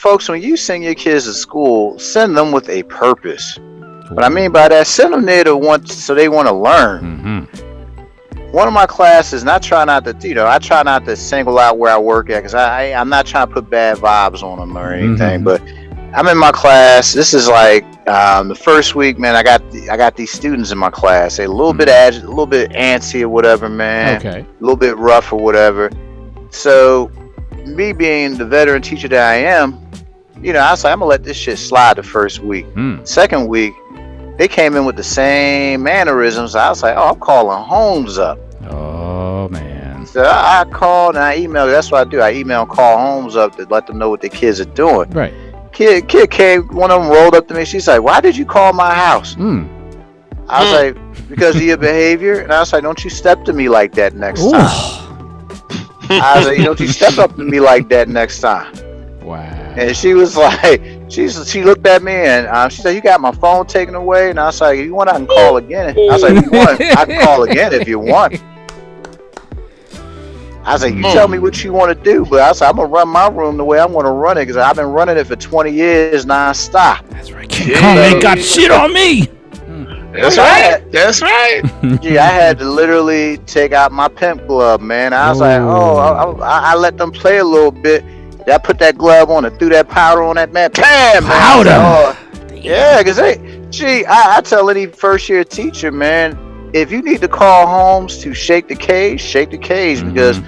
folks, when you send your kids to school, send them with a purpose. What I mean by that, send them there so they want to learn. One of my classes, and I try not to single out where I work at, because I'm not trying to put bad vibes on them or anything, but I'm in my class. This is like the first week, man. I got these students in my class. They're a little bit agitated, a little bit antsy or whatever, man. Okay. A little bit rough or whatever. So, me being the veteran teacher that I am, I was like, I'm gonna let this shit slide the first week. Second week, they came in with the same mannerisms. I was like, I'm calling homes up. Oh man. So I called and I emailed. That's what I do. I email and call homes up to let them know what their kids are doing. Right. Kid came, one of them rolled up to me. She's like, why did you call my house? I was like, because of your behavior. And I was like, don't you step to me like that next time. I was like, don't you step up to me like that next time. Wow. And she was like, she looked at me and she said, you got my phone taken away? And I was like, you want, I can call again. I was like, if you want, I can call again if you want. I was like, you tell me what you want to do, but I was like, I'm going to run my room the way I want to run it, because I've been running it for 20 years non-stop. That's right. Ain't got shit on me. That's right. That's right. Yeah, I had to literally take out my pimp glove, man. I was like, I let them play a little bit. I put that glove on and threw that powder on that man. Bam! Powder! Yeah, because I tell any first-year teacher, man, if you need to call homes to shake the cage, because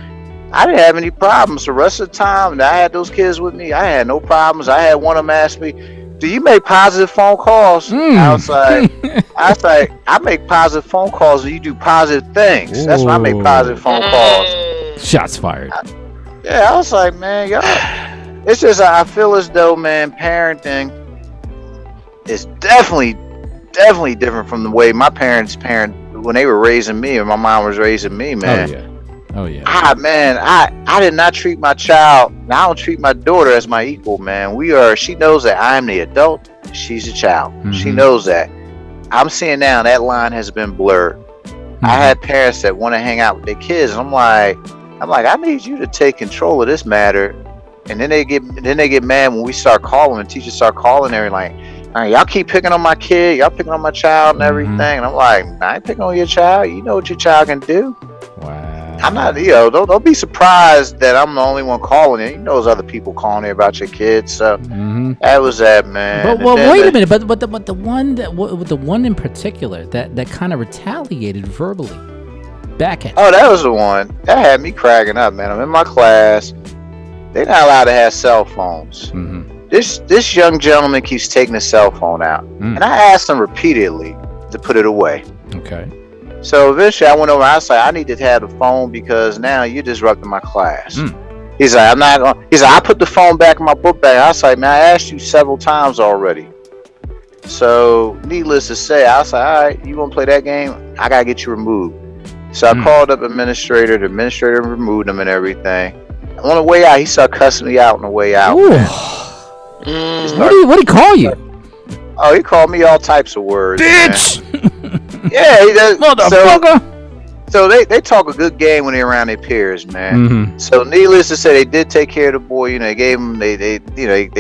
I didn't have any problems. The rest of the time that I had those kids with me, I had no problems. I had one of them ask me, do you make positive phone calls? I was like, I make positive phone calls and you do positive things. That's why I make positive phone calls. Shots fired. I was like, man, y'all. It's just, I feel as though, man, parenting is definitely different from the way my parents when they were raising me, or my mom was raising me, man. Oh yeah. Man, I did not treat my child, and I don't treat my daughter as my equal, man. She knows that I'm the adult, she's a child. She knows that. I'm seeing now that line has been blurred. I had parents that want to hang out with their kids, and I'm like, I need you to take control of this matter. And then they get mad when we start calling, and teachers start calling. They're like, all right, y'all keep picking on my kid, y'all picking on my child and everything. And I'm like, I ain't picking on your child. You know what your child can do. Wow. I'm not, don't be surprised that I'm the only one calling it. You know there's other people calling it about your kids. So that was that, man. But wait a minute. But the one in particular that kind of retaliated verbally back at. Oh, that was the one that had me cracking up, man. I'm in my class. They're not allowed to have cell phones. This young gentleman keeps taking his cell phone out, and I asked him repeatedly to put it away. Okay. So eventually, I went over. I was like, I need to have the phone because now you're disrupting my class. He's like, I'm not going. He's like, I put the phone back in my book bag. I was like, man, I asked you several times already. So needless to say, I was like, all right, you want to play that game? I gotta get you removed. So I called up administrator. The administrator removed him and everything. On the way out, he started cussing me out on the way out. What did he call you? Oh, he called me all types of words. Bitch! Yeah, he does. Motherfucker! So they talk a good game when they're around their peers, man. So needless to say, they did take care of the boy. They gave him, they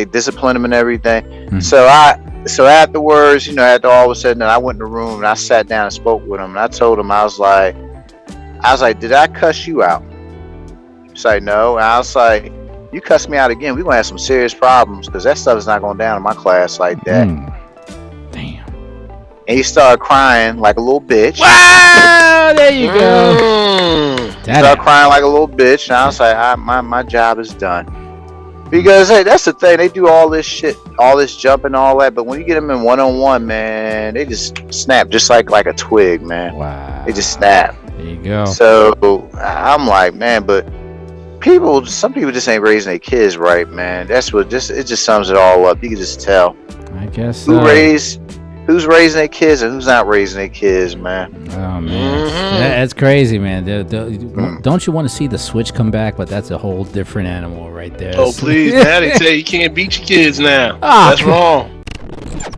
disciplined him and everything. So afterwards, after all was said and done, I went in the room and I sat down and spoke with him. And I told him, I was like, did I cuss you out? He's like, no. And I was like, you cuss me out again, we're going to have some serious problems, because that stuff is not going down in my class like that. Damn. And he started crying like a little bitch. Wow, there you go. He started crying like a little bitch, and I was like, my job is done. Because, hey, that's the thing. They do all this shit, all this jumping, all that, but when you get them in one-on-one, man, they just snap just like a twig, man. Wow. They just snap. There you go. So I'm like, man, but some people just ain't raising their kids right, man. It just sums it all up. You can just tell. I guess who's raising their kids and who's not raising their kids, man. Oh man, that's crazy, man. Don't you want to see the switch come back? But that's a whole different animal right there. Oh please, Daddy, say you can't beat your kids now. That's wrong.